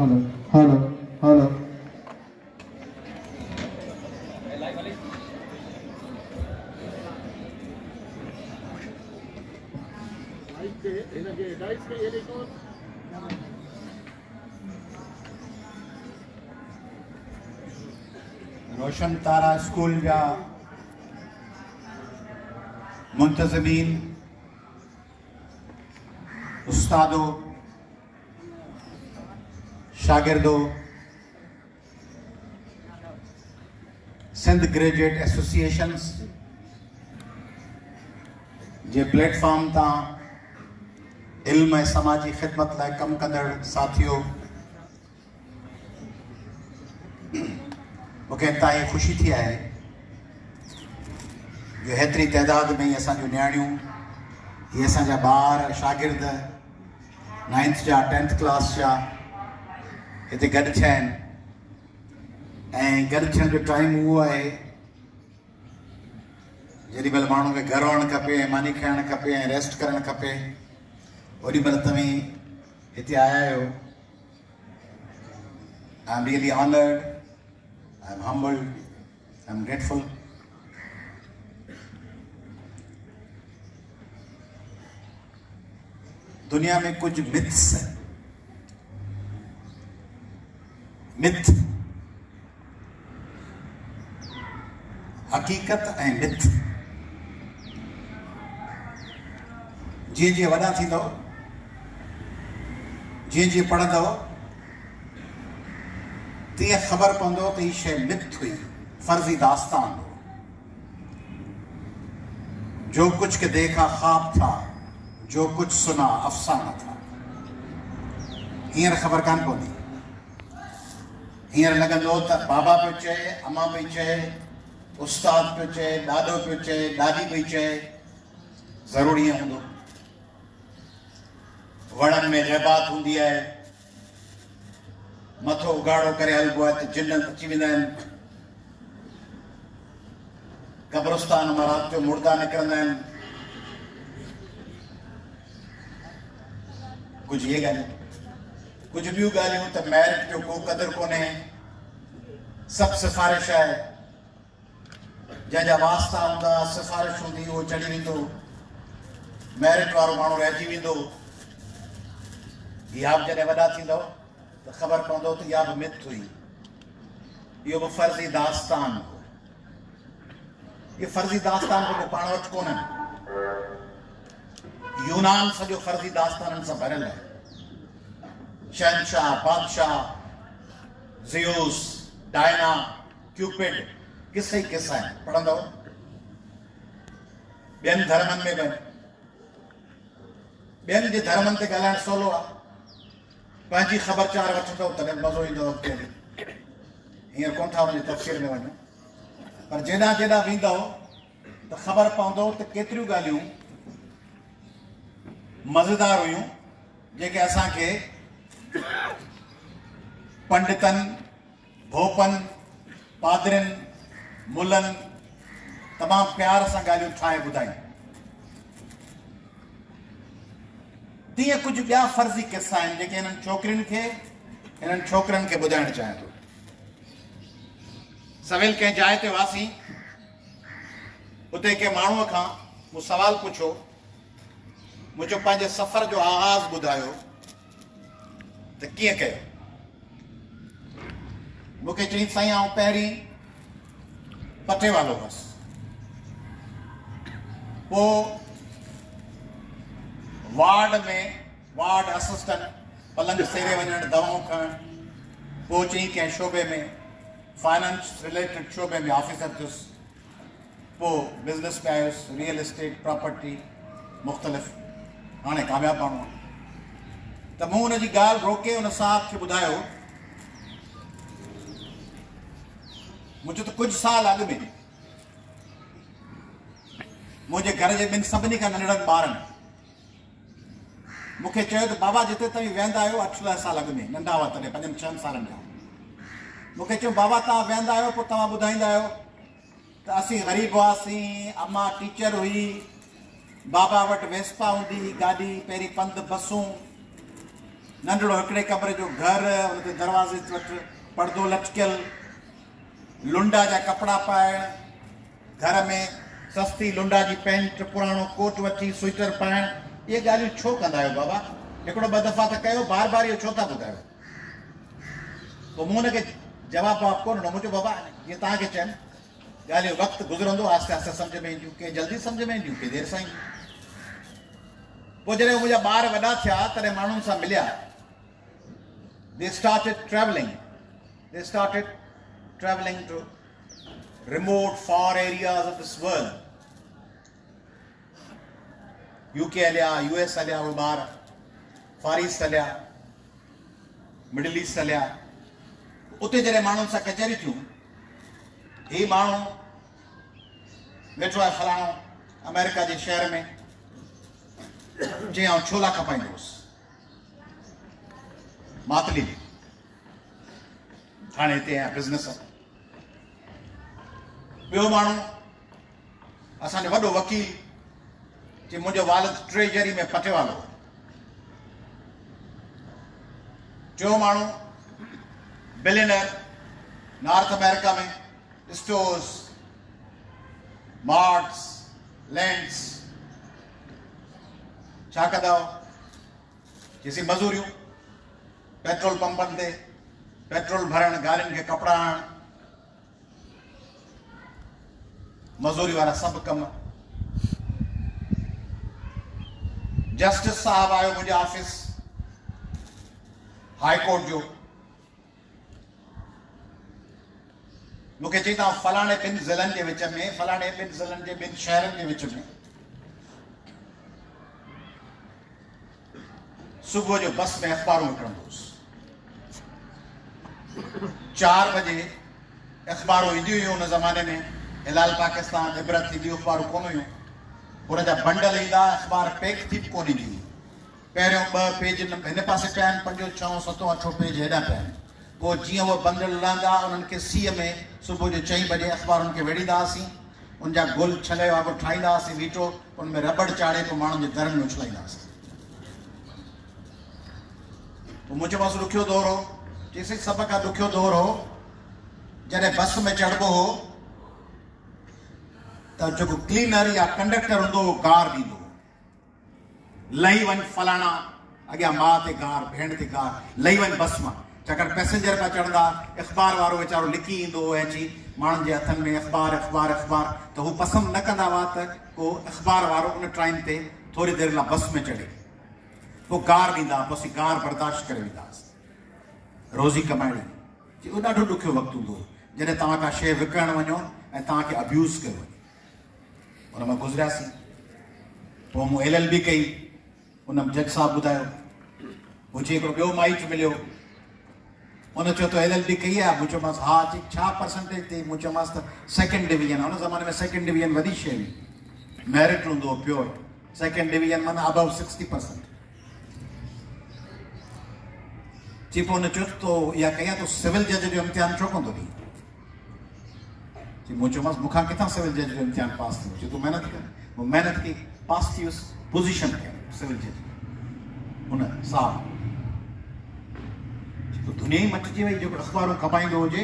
Hello hello hello रोशन तारा school जा मुंतज़मीन, उस्तादों, शागिर्दों, Sindh graduate associations जे platform ता इल्म ऐं समाजी ख़िदमत लाइ कम कंदड़ साथियों, मूंखे ताईं ख़ुशी थी आहे जो हेतिरी तइदाद में ही असांजूं नियाणियूं, ये असांजा ॿार शागिर्द 9th जा 10th क्लास जा हिते गॾु थिया आहिनि। ऐं गॾु थियण जो टाइम उहो आहे जेॾी महिल माण्हू खे घरु वञणु खपे ऐं मानी खाइणु खपे ऐं रेस्ट करणु खपे, ओॾी महिल तव्हीं हिते आया आहियो। I am really honoured, I am humbled, I am grateful. दुनिया में कुछ मिथ्स हैं, मिथ हकीकत ऐं मिथ। जीअं जीअं वॾा थींदव, जीअं जीअं पढ़ंदव, तीअं ख़बर पवंदो त हीअ शइ मिथ हुई, फर्ज़ी दास्तान हो। जो कुछ के देखा ख्वाब था, जो कुछ सुना अफसाना था। हींअर ख़बर कान पवंदी। हींअर लॻंदो त बाबा पियो चए, अम्मा पई चए, उस्ताद पियो चए, ॾाॾो पियो चए, ॾाॾी पई चए, ज़रूरी ईअं हूंदो। वणनि में ग़ैबात हूंदी आहे, मथो उघाड़ो करे हलिबो आहे त जिन अची वेंदा आहिनि। क़ब्रिस्तान मां राति जो मुर्दा निकिरंदा आहिनि। कुझु इहे ॻाल्हियूं, कुझु ॿियूं ॻाल्हियूं त मैरिट जो को क़दुरु कोन्हे, सभु सिफ़ारिश आहे। जंहिंजा वास्ता हूंदा, सिफ़ारिश हूंदी, उहो चढ़ी वेंदो, मैरिट वारो माण्हू रहिजी वेंदो। इहा बि जॾहिं वॾा थींदव त ख़बर पवंदो त इहा बि मिथ हुई, इहो बि फर्ज़ी दास्तान हो। इहे फर्ज़ी दास्तान को पाण वटि कोन्हनि। यूनान सॼो फर्ज़ी दास्ताननि सां भरियल आहे। शहनशाह, बादशाह, ज़ियूस, डायना, क्यूपिड, किस्सा ई किस्सा आहिनि, पढ़ंदव। ॿियनि धर्मनि में बि, ॿियनि जे धर्मनि ते ॻाल्हाइणु सवलो आहे। पंहिंजी ख़बरचार वठंदव तॾहिं मज़ो ईंदो अॻिते हली। हींअर कोन था वञे तफ़सील में वञूं, पर जेॾां जेॾां वेंदव त ख़बर पवंदो त केतिरियूं ॻाल्हियूं मज़ेदार हुयूं जेके असांखे पंडितनि, भोपनि, पादरियुनि, मुलनि तमामु प्यार सां ॻाल्हियूं ठाहे ॿुधायूं। तीअं कुझु ॿिया फर्ज़ी किस्सा आहिनि जेके हिननि छोकिरियुनि खे, हिननि छोकिरनि खे ॿुधाइणु चाहियां थो। सवेल कंहिं जाइ ते हुआसीं, उते कंहिं माण्हूअ खां मूं सवालु पुछो, मुंहिंजो पंहिंजे सफ़र जो आगाज़ ॿुधायो त कीअं कयो। मूंखे चई साईं आउं पहिरीं पटे वालो हुअसि, पोइ वार्ड में वार्ड असिस्टेंट, पलंग सेरे वञणु, दवाऊं खणणु, पोइ चई कंहिं शोबे में फाइनेंस रिलेटेड शोबे में ऑफिसर थियुसि, पोइ बिज़नेस में आयुसि, रियल एस्टेट, प्रॉपर्टी, मुख़्तलिफ़। हाणे कामयाबु माण्हू आहे। त मूं हुनजी ॻाल्हि रोके हुन साहब खे ॿुधायो, मुंहिंजो त कुझु साल अॻु में मुंहिंजे घर जे ॿिनि सभिनी खां नंढड़नि ॿारनि मूंखे चयो त बाबा जिते तव्हां वेहंदा आहियो, 8-10 साल अॻु में, नंढा हुआ तॾहिं 5-6 सालनि जा, मूंखे चयो बाबा तव्हां वेहंदा आहियो, पोइ तव्हां ॿुधाईंदा आहियो त असीं ग़रीब हुआसीं, अम्मा टीचर हुई, बाबा वटि वेस्पा हूंदी, गाॾी, पहिरीं पंधु बसूं, नंढड़ो हिकिड़े कमरे जो घर, उनते दरवाज़े वटि पर्दो लटकियल, लुंडा जा कपिड़ा पाइण, घर में सस्ती लुंडा जी पैंट, पुराणो कोट वठी स्वेटर पाइण, इहे ॻाल्हियूं छो कंदा आहियो बाबा? हिकिड़ो ॿ दफ़ा त कयो, बार बार इहो छो था ॿुधायो? पोइ मूं हुनखे जवाबु कोन ॾिनो। मुंहिंजो बाबा जीअं तव्हांखे चयनि, ॻाल्हियूं वक़्तु गुज़रंदो, आस्ते आस्ते सम्झ में ईंदियूं, के जल्दी सम्झ में ईंदियूं, के देरि सां ईंदियूं। पोइ जॾहिं मुंहिंजा ॿार वॾा थिया तॾहिं माण्हुनि सां मिलिया, they started traveling to remote far areas of this world. UK हलिया, US हलिया, उहे ॿार फार ईस्ट हलिया, मिडल ईस्ट हलिया। उते जॾहिं माण्हुनि सां कचहरी थियूं, ही माण्हू वेठो आहे फलाणो अमेरिका जे शहर में, चई छोला खपाईंदुसि मातली में, हाणे हिते आहियां बिज़नेस। ॿियो माण्हू असांजो वॾो वकील, चई मुंहिंजो वालिद ट्रेजरी में पटे वालो। टियों माण्हू बिलियनर, नॉर्थ अमेरिका में स्टोर्स, मार्ट्स, लैंड्स। छा कंदा? चइसी मज़ूरियूं, पेट्रोल पंपनि ते पेट्रोल भरण, गाॾियुनि खे कपिड़ा आणण, मज़ूरी वारा सभु कम। जस्टिस साहब आयो मुंहिंजे ऑफिस हाई कोर्ट जो, मूंखे चई तव्हां फलाणे 2 ज़िलनि जे विच में, फलाणे 2 ज़िलनि जे 2 शहरनि जे विच में सुबुह जो बस में अख़बारूं विकिणंदुसि। 4 बजे अख़बारूं ईंदियूं हुयूं उन ज़माने में, हिलाल पाकिस्तान, इबरत ईंदियूं अख़बारूं कोन हुयूं। हुन जा बंडल ईंदा, अख़बार पैक थी कोन ईंदी हुई। पहिरियों 2 पेज हिन पासे पिया आहिनि, 5, 6, 7, 8 पेज हेॾा पिया आहिनि। पोइ जीअं उहे बंडल लहंदा, उन्हनि खे सीअ में सुबुह जो 4 बजे अख़बारुनि खे वेड़ींदा हुआसीं, उन जा गुल छले वांगुरु ठाहींदा हुआसीं वीटो, उन में रबड़ चाढ़े पोइ माण्हुनि जे दरनि में उछलाईंदा हुआसीं। पोइ मुंहिंजे पास ॾुखियो दौर हो, चईसीं सभ खां ॾुखियो दौर हो जॾहिं बस में चढ़िबो हो त जेको क्लीनर या कंडक्टर हूंदो हो गार ॾींदो, लही वञ फलाणा, अॻियां माउ ते गार, भेण ते गार, लही वञ बस मां। छाकाणि पैसेंजर पिया चढ़ंदा, अख़बार वारो वीचारो लिकी ईंदो हो ऐं अची माण्हुनि जे हथनि में अख़बार अख़बार अख़बार, त हू पसंदि न कंदा हुआ त को अख़बार वारो उन टाइम ते थोरी देरि लाइ बस में चढ़े, पोइ गार ॾींदा, पोइ असीं गार बर्दाश्त करे वेंदा हुआसीं। रोज़ी कमाइणी, उहो ॾाढो ॾुखियो वक़्तु हूंदो हो जॾहिं तव्हां का शइ विकिणणु वञो ऐं तव्हांखे अब्यूज़ कयो वञे। हुन मां गुज़रियासीं। पोइ मूं LLB कई, उन जज साहब ॿुधायो। पोइ चई हिकिड़ो ॿियो माइट मिलियो, उन चयो त LLB कई आहे? मूं चयोमांसि हा। चई छा परसेंटेज अथई? मूं चयोमांसि त 2nd डिवीजन आहे। उन ज़माने में 2nd डिवीजन वॾी शइ हुई, मेरिट हूंदो हो प्योर। 2nd डिवीजन माना अबव 60%। चई पोइ हुन चयो तो इहा कई आहे, तो सिविल जज जो इम्तिहान छो कोन थो ॾी? चई मूं चयोमांसि मूंखां किथां सिविल जज जो इम्तिहान पास थियो? चई तूं महिनत कर। मूं महिनत कई, पास थी वियुसि, पोज़ीशन कयो सिविल जज। हुन साहब दुनिया ई मटिजी वई। जेको अख़बारूं खपाईंदो हुजे,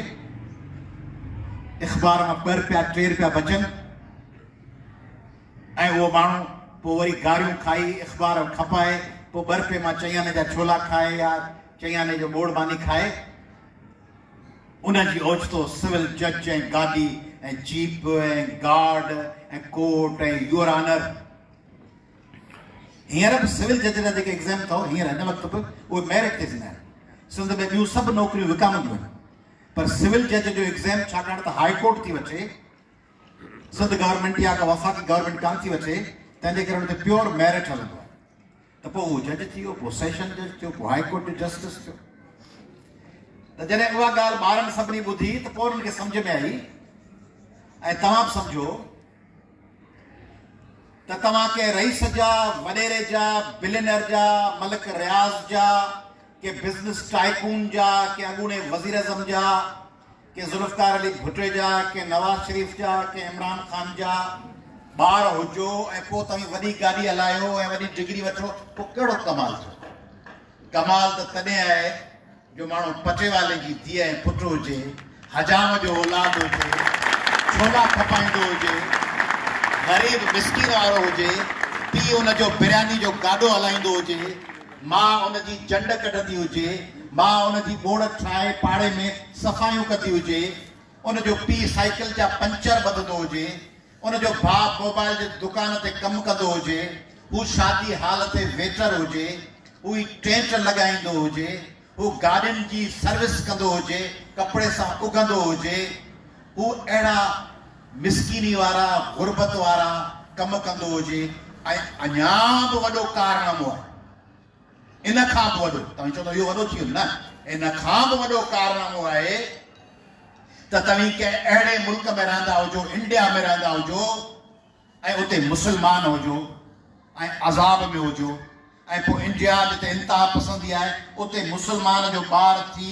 अख़बार मां 2 रुपया 3 रुपया बचनि ऐं उहो माण्हू पोइ वरी गारियूं खाई अख़बार खपाए, पोइ 2 रुपये मां 4 आने जा छोला खाए या 4 आने जो बोड़बानी खाए। उनजी ओचितो सिविल जज ऐं गाॾी ऐं जीप ऐं गार्ड ऐं कोट ऐं योर ऑनर। हींअर बि सिविल जज जा जेके एग्ज़ाम अथव हींअर हिन वक़्तु बि उहे मेरिट ते थींदा आहिनि। सिंध में ॿियूं सभु नौकरियूं विकामंदियूं आहिनि, पर सिविल जज जो एग्ज़ाम छाकाणि त हाई कोर्ट थी वठे, सिंध गवर्नमेंट या का वफ़ाक़ी गवर्नमेंट कान थी वठे, तंहिंजे करे हुन ते प्योर मेरिट हलंदो आहे। त पोइ उहो जज थी वियो, पोइ सेशन जज थियो, पोइ हाई कोर्ट जो जस्टिस थियो। त जॾहिं उहा ॻाल्हि ॿारनि सभिनी ॿुधी त पोइ उन्हनि खे सम्झ में आई। ऐं तव्हां बि सम्झो त तव्हां के रईस जा, वॾेरे जा, बिलियनर जा, मलिक रियाज़ जा, के बिज़नेस टाइकून जा, के अॻूणे वज़ीर आज़म जा, के ज़ुल्फ़कार अली भुट्टे जा, के नवाज़ शरीफ़ जा, के इमरान ख़ान जा ॿार हुजो ऐं पोइ तव्हां वॾी गाॾी हलायो ऐं वॾी डिग्री वठो, पोइ कहिड़ो कमाल थियो? कमाल त तॾहिं आहे जो माण्हू पटेवाले जी धीअ ऐं पुटु हुजे, हजाम जो औलाद हुजे, छोला खपाईंदो हुजे, ग़रीब मिस्किन वारो हुजे, पीउ हुनजो बिरयानी जो गाॾो हलाईंदो हुजे, मां हुनजी जंड कढंदी हुजे, मां हुनजी ॿोड़ ठाहे पाड़े में सफ़ाइयूं कंदी हुजे, हुनजो पीउ साइकिल जा पंचर ॿधंदो हुजे, हुनजो भाउ मोबाइल जे दुकान ते कमु कंदो हुजे, हू शादी हाल ते वेटर हुजे, हू टेंट लॻाईंदो हुजे, हू गाॾियुनि जी सर्विस कंदो हुजे, कपिड़े सां उगंदो हुजे, हू अहिड़ा मिसकिनी वारा गुरबत वारा कमु कंदो हुजे, ऐं अञा बि वॾो कारनामो आहे। इन खां बि वॾो, तव्हां चवंदो इहो वॾो थी वियो न, इन खां बि वॾो कारनामो आहे त तव्हीं कंहिं अहिड़े मुल्क में रहंदा हुजो, इंडिया में रहंदा हुजो, ऐं उते मुस्लमान हुजो ऐं अज़ाब में हुजो, ऐं पोइ इंडिया जिते इंतिहा पसंदी आहे उते मुस्लमान जो ॿार थी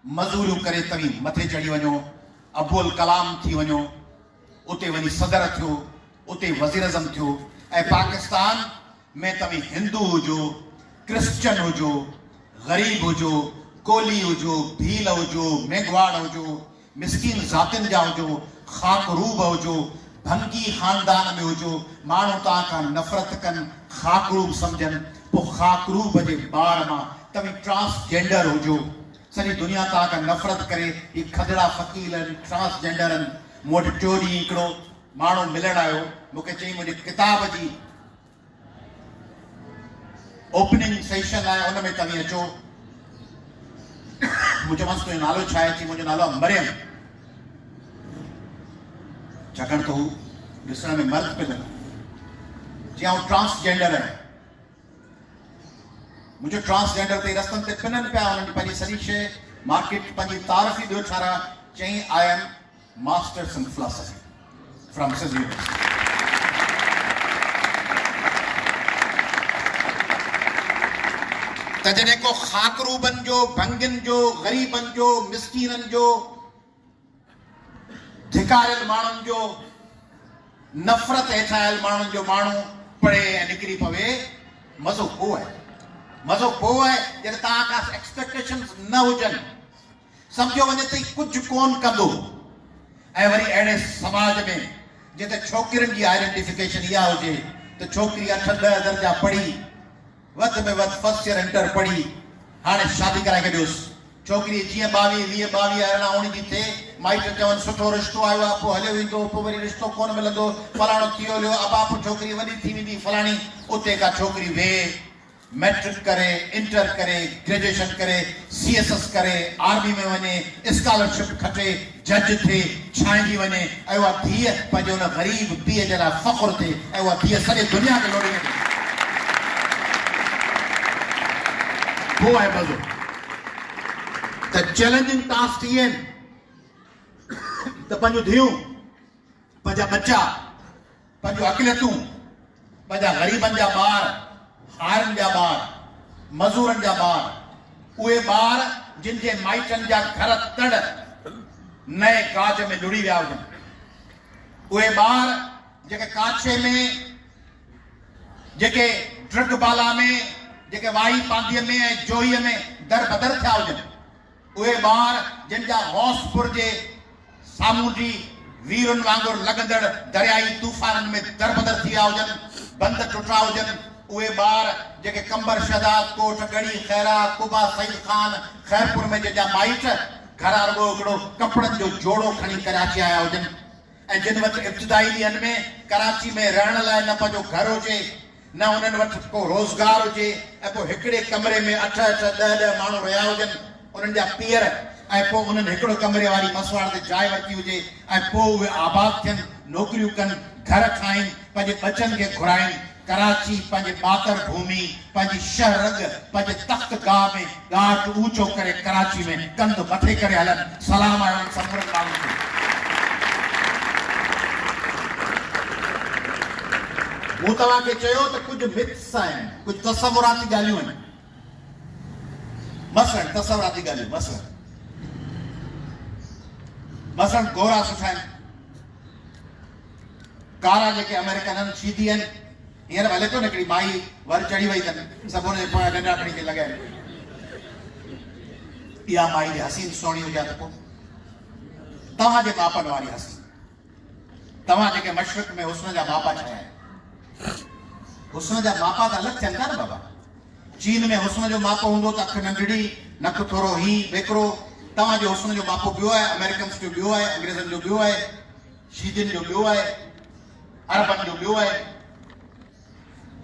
मज़ूरियूं करे तव्हीं मथे चढ़ी वञो, अबुल कलाम थी वञो, उते वञी सदर थियो, उते वज़ीर आज़म थियो, ऐं पाकिस्तान में तव्हीं हिंदू हुजो, क्रिश्चन हुजो, ग़रीब हुजो, कोली हुजो, भील हुजो, मेघवाड़ हुजो, मिस्किन ज़ातियुनि जा हुजो, ख़ाकरूब हुजो, भंगी ख़ानदान में हुजो, माण्हू तव्हां खां नफ़रत कनि, ख़ाकरूब सम्झनि, पोइ ख़ाकरूब जे ॿार मां तव्हीं ट्रांसजेंडर हुजो, सॼी दुनिया तव्हां खां नफ़रत करे, ही खदड़ा फ़कील आहिनि, ट्रांसजेंडर आहिनि। मूं वटि टियों ॾींहुं हिकिड़ो माण्हू मिलण आयो, मूंखे चई मुंहिंजी किताब जी ओपनिंग सेशन आहे, हुन में तव्हीं अचो। मूं चयोमांसि तुंहिंजो नालो छा आहे? चई मुंहिंजो नालो आहे मरियम। छाकाणि त हू ॾिसण में मर्द पियो लॻे, चई आउं ट्रांसजेंडर आहियां। मुंहिंजो ट्रांसजेंडर ते रस्तनि ते पिननि पिया, हुननि पंहिंजी सॼी शइ मार्केट पंहिंजी तारीफ़ ई ॿियो ठारा। चई I am masters in philosophy from Mrs university. त जॾहिं को ख़ाकरूबनि जो, भंगियुनि जो, ग़रीबनि जो, मिस्कीननि जो, धिकारियल माण्हुनि जो, नफ़रत हेठि आयल माण्हुनि जो माण्हू पढ़े ऐं निकिरी पवे, मज़ो पोइ आहे। मज़ो पोइ आहे जॾहिं तव्हां खां एक्सपेक्टेशन्स न हुजनि, सम्झो वञे त कुझु कोन कंदो। ऐं वरी अहिड़े समाज में जिते छोकिरियुनि जी आइडेंटिफिकेशन इहा हुजे त छोकिरी 8-10 दर्जा पढ़ी, वधि में वधि फर्स्ट ईयर इंटर पढ़ी, हाणे शादी कराए के ॾियोसि। छोकिरी जीअं 22, 22, 19 जी थिए, माइट चवनि सुठो रिश्तो आयो आहे, पोइ हलियो वेंदो, पोइ वरी रिश्तो कोन मिलंदो, फलाणो थी वियो, अबाप छोकिरी वॾी थी वेंदी फलाणी। उते का छोकिरी वेहे, मैट्रिक करे, इंटर करे, ग्रेजुएशन करे, CSS करे, आर्मी में वञे, स्कॉलरशिप खटे, जज थिए, छांइजी वञे, ऐं उहा धीअ पंहिंजे हुन ग़रीब पीउ जे लाइ फ़ख़ुरु थिए, ऐं उहा धीअ सॼे दुनिया खे लोड़ींदी। पोइ आहे मज़ो। त चैलेंजिंग टास्क इहे आहिनि त पंहिंजूं धीअरूं, पंहिंजा बच्चा, पंहिंजूं अक़लियतूं, पंहिंजा ग़रीबनि जा ॿार, हारनि जा ॿार, मज़ूरनि जा ॿार, उहे ॿार जिन जे माइटनि जा घर तड़ नए काज में लुड़ी विया हुजनि, उहे ॿार जेके काछे में, जेके ड्रग बाला में, जेके वाही पांधीअ में ऐं जोईअ में दर बदर थिया हुजनि, उहे ॿार जिन जा गौसपुर जे सामूंडी वीरुनि वांगुरु लॻंदड़ दरियाई तूफ़ाननि में दरबदर थी विया हुजनि, बंद टुटा हुजनि, उहे ॿार जेके कंबर शहदाद, कोट गढ़ी, खैरा, कुबा, सईद खान, खैरपुर में जंहिंजा माइट घरां रुॻो हिकिड़ो कपिड़नि जो जोड़ो खणी कराची आया हुजनि, ऐं जिन वटि इब्तिदाई ॾींहंनि में कराची में रहण लाइ न पंहिंजो घर हुजे, न उन्हनि वटि को रोज़गार हुजे, ऐं पोइ हिकिड़े कमरे में 8-8, 10-10 माण्हू रहिया हुजनि, उन्हनि जा पीअर, ऐं पोइ उन्हनि हिकिड़ो कमरे वारी मसवाड़ ते जाइ वरिती हुजे, ऐं पोइ उहे आबाद थियनि, नौकरियूं कनि, घर ठाहिनि, पंहिंजे बचनि खे घुराइनि। कराची पंहिंजे मातर भूमि, पंहिंजी शहरग, पंहिंजे तख़्त गाह में ॻाट ऊचो करे कराची में कंध मथे करे हलनि। सलाम आहे समूरनि माण्हुनि खे। मूं तव्हांखे चयो त कुझु मिथ्स आहिनि, कुझु तसवुराती ॻाल्हियूं आहिनि। मसलन तसवुराती ॻाल्हियूं, मसलन गोरा सुठा आहिनि, कारा जेके अमेरिकन आहिनि सीधी आहिनि। हींअर हले थो न हिकिड़ी माई वर चढ़ी वई अथनि, सभु हुनजे पोयां डंडा खणी करे लॻाए, इहा माई जी हसीन सोणी हुजे त पोइ तव्हांजे मापनि वारी हसीन। तव्हां जेके मशरक़ में हुस्न जा मापा ठाहिया आहिनि, हुस्न जा मापा त अलॻि थियनि था न बाबा। चीन में हुस्न जो मापो हूंदो त अखि नंढड़ी, नक थोरो ही बेकरो। तव्हांजो हुस्न जो मापो ॿियो आहे, अमेरिकन्स जो ॿियो आहे, अंग्रेज़नि जो ॿियो आहे, शीदियुनि जो ॿियो आहे, अरबनि जो ॿियो आहे।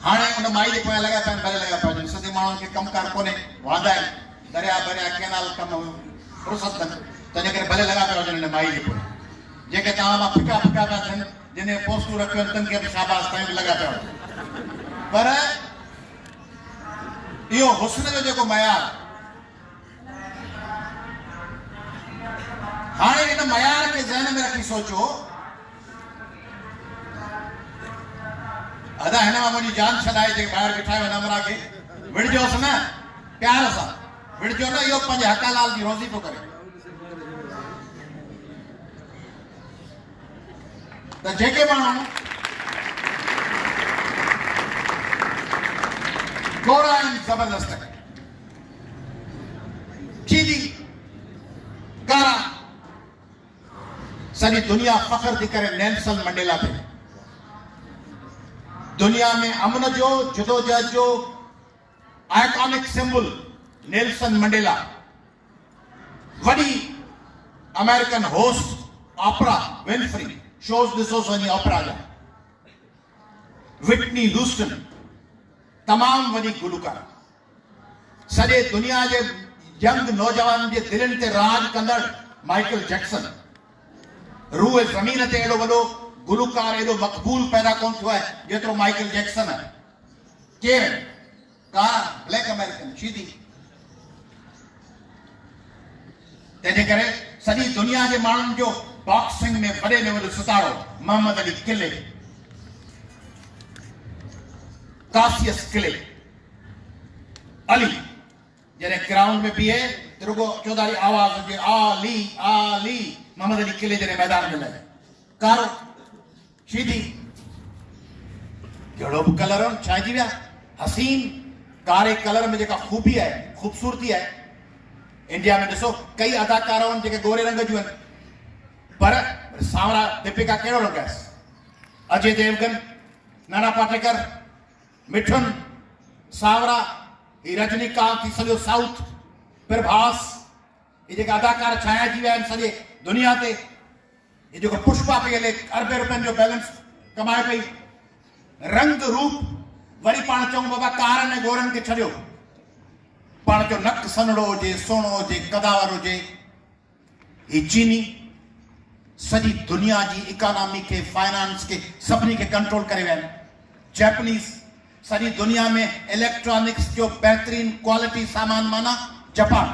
हाणे उन माई जे पोयां लॻा पिया आहिनि, भले लॻा पिया आहिनि। सॼे माण्हुनि खे कमकार कोन्हे, वांदा आहिनि, दरिया भरिया कैनाल कम फुर्सत कनि, तंहिंजे करे भले लॻा पिया हुजनि हिन माई जे पोयां। जेके तव्हां मां फिका फिका पिया थियनि, जिन पोस्टूं रखियूं आहिनि, तन खे बि शाबाश, तव्हां बि लॻा पिया हुजनि। पर इहो हुस्न जो जेको मयार, हाणे हिन मयार खे ज़हन में रखी सोचो, अदा हिन मां मुंहिंजी जान छॾाए जेके ॿाहिरि बीठा आहियो नमरा खे विढ़जोसि न, प्यार सां विढ़जो न। इहो पंहिंजे हकालाल जी रोज़ी पियो करे। त जेके माण्हू गोरा आहिनि ज़बरदस्त, चीनी कारा, सॼी दुनिया फ़ख्र थी करे नेल्सन मंडेला ते। दुनिया में अमन जो, जदोजहद जो आइकॉनिक सिंबल नेल्सन मंडेला। वॾी अमेरिकन होस्ट ऑपरा विनफ्री शोज़ ॾिसोसि वञी ऑपरा जा। विटनी ह्यूस्टन तमामु वॾी गुलकार। सॼे दुनिया जे यंग नौजवान जे दिलनि ते राज कंदड़ माइकल जैक्सन। रूए ज़मीन ते एॾो वॾो गुलकार, एॾो मक़बूल पैदा कोन थियो आहे जेतिरो माइकल जैक्सन आहे। केरु? कारा, ब्लैक अमेरिकन, शीदी। तंहिंजे करे सॼी दुनिया जे माण्हुनि जो बॉक्सिंग में वॾे में वॾो सितारो मोहम्मद अली किले, कासियस किले। अली जॾहिं ग्राउंड में बीहे त रुगो चौधारी आवाज़ हुजे, आली आली। मोहम्मद अली किले जॾहिं मैदान में लहे, कारो, शीदी, कहिड़ो बि कलर छाइजी विया, हसीन। कारे कलर में जेका खूबी आहे, ख़ूबसूरती आहे। इंडिया में ॾिसो कई अदाकारा आहिनि जेके गोरे रंग जूं आहिनि, पर सांवरा। दीपिका कहिड़ो रंग आहे? अजय देवगन, नाना पाटेकर, मिठुन, सांवरा। ही रजनीकांत, ही सॼो साउथ, प्रभास, ये जेका अदाकार छायाजी विया आहिनि सॼे दुनिया ते। ये जेको पुष्पा पई हले, अरबे रुपयनि जो बैलेंस कमाए पई। रंग रूप वरी पाण चऊं बाबा कारनि ऐं गोरनि खे छॾियो, पाण चयो नक सनड़ो हुजे, सुहिणो हुजे, कदावर हुजे। ही चीनी सॼी दुनिया जी इकोनॉमी खे, फाइनेंस खे, सभिनी खे कंट्रोल करे विया आहिनि। जैपनीज़ सॼी दुनिया में इलेक्ट्रॉनिक्स जो बहितरीन क्वालिटी सामान माना जापान।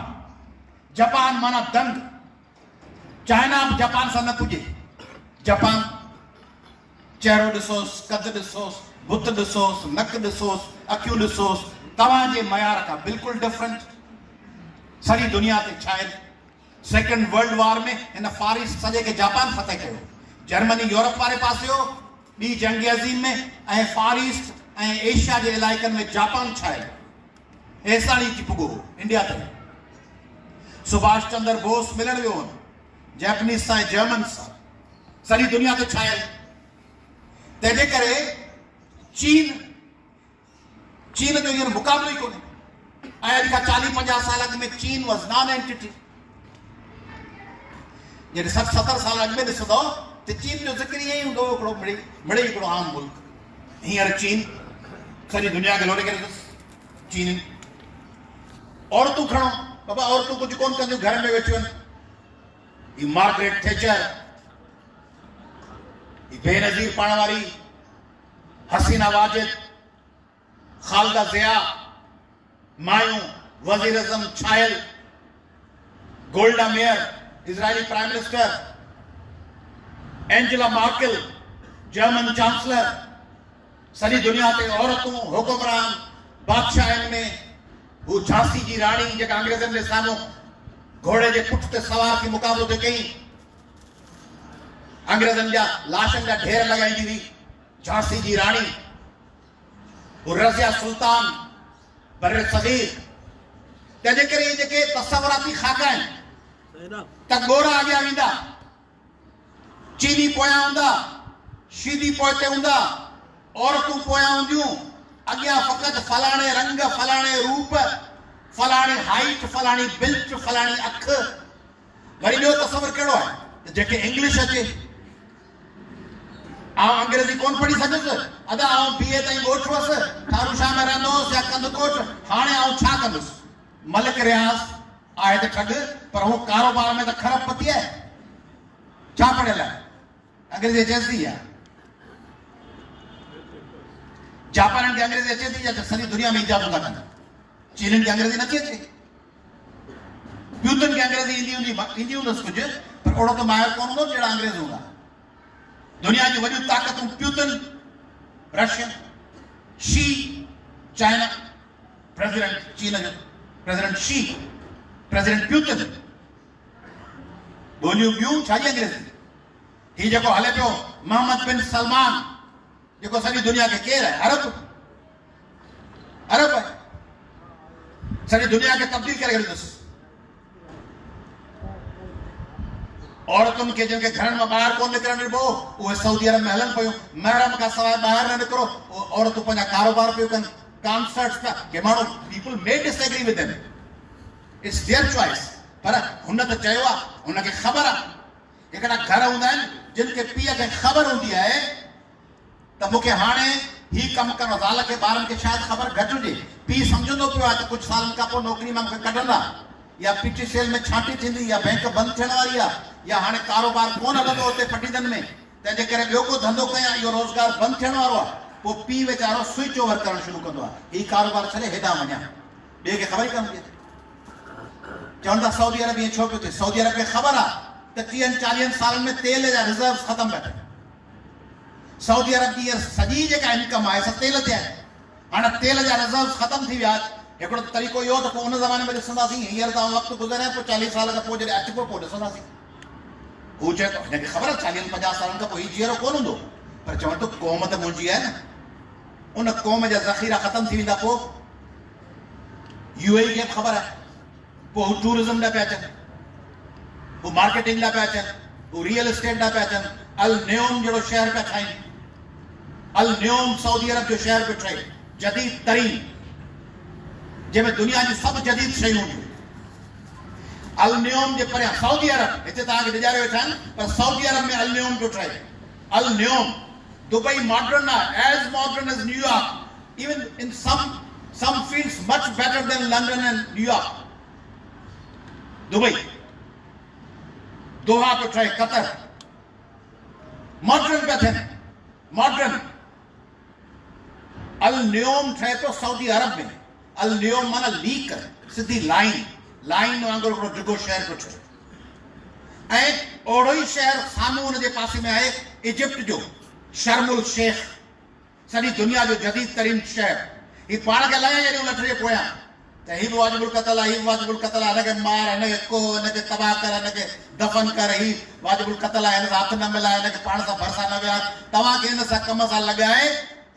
जापान माना दंग। चाइना बि जापान सां न पुॼे। जापान चेहरो ॾिसोसि, कद ॾिसोसि, बुत ॾिसोसि, नक ॾिसोसि, अखियूं ॾिसोसि, तव्हांजे मयार खां बिल्कुलु डिफरेंट। सॼी दुनिया ते छाइल। सेकेंड वर्ल्ड वॉर में हिन फारिस सॼे खे जापान फतेह कयो। जर्मनी यूरोप वारे पासे हो ॿी जंग अज़ीम में, ऐं फारिस ऐं एशिया जे इलाइक़नि में जापान छाइल। हेसाणी थी पुॻो इंडिया ते। सुभाष चंद्र बोस मिलण वियो हो जैपनीज़ सां, जर्मन सां, सॼी दुनिया ते छाइल। तंहिंजे करे चीन जो हींअर मुक़ाबिलो ई कोन्हे। ऐं अॼु खां 40-50 साल अॻु में चीन वॉज नॉन एंटिटी। जॾहिं 60-70 साल अॻु में ॾिसंदो त चीन जो ज़िक्र ईअं ई हूंदो, हिकिड़ो मिड़ई हिकिड़ो आम मुल्क। हींअर चीन सॼी दुनिया खे लोड़े करे ॾिस। चीन औरतूं खणो बाबा, औरतूं कुझु कोन कंदियूं, घर में वेठियूं आहिनि। ही मार्गरेट थैचर, ही बेनज़ीर पाण वारी हसीना वाजिद, खालिदा ज़िया, मायूं वज़ीर आज़म छाइल, Golda Meir Israeli prime minister, Angela Merkel German chancellor. सॼी दुनिया ते औरतूं हुकुमरान बादशाहनि में। वो झांसी जी राणी जेका अंग्रेज़नि जे साम्हूं घोड़े जे पुठ ते सवार थी मुक़ाबिलो थी कई, अंग्रेज़नि जा लाशनि जा ढेर लॻाईंदी हुई। झांसी जी राणी, वो रज़िया सुल्तान बर्र सगीर। तंहिंजे करे इहे जेके तसवराती खाका आहिनि त गोरा अॻियां वेंदा, चीनी पोयां हूंदा, शीदी पोइते हूंदा, औरतूं पोयां हूंदियूं, अॻियां फ़क़ति फलाणे रंग, फलाणे रूप, फलाणे हाइट, फलाणी बिल्ट, फलाणी अख। वरी ॿियो तसवर कहिड़ो आहे त जेके इंग्लिश अचे, आउं अंग्रेजी कोन पढ़ी सघुसि, अदा आउं BA ताईं ॻोठ हुअसि, ठारूशाह में रहंदो हुअसि या कंदकोट, हाणे आउं छा कंदुसि? मलिक रियाज़ आहे त ठॻ, पर हू कारोबार में त खरबपति आहे। छा पढ़ियल आहे? अंग्रेजी अचेसि थी या? जापान खे अंग्रेजी अचे थी या सॼी दुनिया में ईजाद था कनि? चीननि खे अंग्रेजी नथी अचे, प्यूतन खे अंग्रेजी ईंदी हूंदसि कुझु, पर ओड़ो त माहिर कोन हूंदो जहिड़ा अंग्रेज हूंदा। दुनिया जी वॾियूं ताक़तूं Putin Russian, Xi China, president चीन जो प्रेसिडेंट शी, प्रेसिडेंट प्यूतन, ॿोलियूं ॿियूं छाजी अंग्रेजी। ही जेको हले पियो मोहम्मद बिन सलमान, जेको सॼी दुनिया खे केरु आहे? अरब आहे, सॼी दुनिया खे तब्दील करे छॾींदुसि। औरतुनि खे जिनखे घरनि मां ॿाहिरि कोन निकिरणु ॾिबो, उहे सऊदी अरब में हलनि पियूं, महरम खां सवाइ ॿाहिरि न निकिरो, औरतूं पंहिंजा कारोबार पियूं कनि, कॉन्सर्ट्स पिया के माण्हू, people may disagree with them, it's their choice, पर हुन त चयो आहे, हुनखे ख़बर आहे। हिकिड़ा घर हूंदा आहिनि जिन खे पीउ खे ख़बर हूंदी आहे त मूंखे हाणे ही कमु करणो, ज़ाल खे ॿारनि खे शायदि ख़बर घटि हुजे, पीउ सम्झंदो पियो आहे त कुझु सालनि खां पोइ नौकिरी मां मूंखे कढंदा, या PTCL में छांटी थींदी, या बैंक बंदि थियण वारी आहे, या हाणे कारोबार कोन हलंदो हुते पटीदनि में, तंहिंजे करे ॿियो को धंधो कयां, इहो रोज़गार बंदि थियण वारो आहे। पोइ पीउ वीचारो स्विच ओवर करणु शुरू कंदो आहे, ही कारोबार छॾे हेॾां वञा, ॿिए खे ख़बर ई कोन पई। चवनि था सऊदी अरब ईअं छो पियो थिए? सऊदी अरब खे ख़बर आहे त 30-40 सालनि में तेल जा रिज़र्व ख़तम पिया थियनि। सऊदी अरब जी सॼी जेका इनकम आहे तेल ते आहे। हाणे तेल जा रिज़र्व ख़तम थी विया। हिकिड़ो तरीक़ो इहो त पोइ उन ज़माने में ॾिसंदासीं, हींअर त वक़्तु गुज़रिया, पोइ 40 साल खां पोइ जॾहिं अचिबो पोइ ॾिसंदासीं। हू चए थो हिनखे ख़बर आहे 40-50 सालनि खां पोइ हीउ जीअरो कोन हूंदो, पर चवनि थो क़ौम त मुंहिंजी आहे न, उन क़ौम जा ज़ख़ीरा ख़तम थी वेंदा। पोइ UAE खे बि ख़बर आहे, पोइ हू टूरिज़म लाइ पिया अचनि, हू मार्केटिंग लाइ पिया अचनि, हू रियल एस्टेट लाइ पिया अचनि। अल न्योम जहिड़ो शहर पिया ठाहिनि, अल न्योम सऊदी अरब जो शहर पियो ठहे, जदीद तरीन, जंहिंमें दुनिया जी सभु जदीद शयूं हूंदियूं। अल न्योम जे परियां सऊदी अरब, हिते तव्हांखे ॾिजारे वेठा आहिनि, पर सऊदी अरब में अल न्योम पियो ठहे। अल न्योम, दुबई मॉडर्न आहे, as modern as New York, even in some fields much better than London and New York. Dubai, Doha पियो ठहे, कतर, मॉडर्न पिया थियनि, मॉडर्न। अल न्योम ठहे पियो सऊदी अरब में। अल न्योम माना लीक, सिधी लाइन, लाइन वांगुरु हिकिड़ो डिघो शहर पियो ठहे। ऐं ओड़ो ई शहर साम्हूं हुन जे पासे में आहे इजिप्ट जो शर्मुल शेख, सॼी दुनिया जो जदीद तरीन शहर। ही पाण खे लॻे जॾहिं लठ जे पोयां त ही बि वाजिबुल क़त्ल आहे, ही बि वाजिबुल क़त्ल आहे, हिनखे मार, हिनखे को, हिनखे तबाह कर, हिनखे दफ़न कर, ही वाजिबुल क़त्ल आहे, हिन सां हथ न मिलाए, हिनखे पाण सां भरिसां न विया। तव्हांखे हिन सां कम सां लॻाए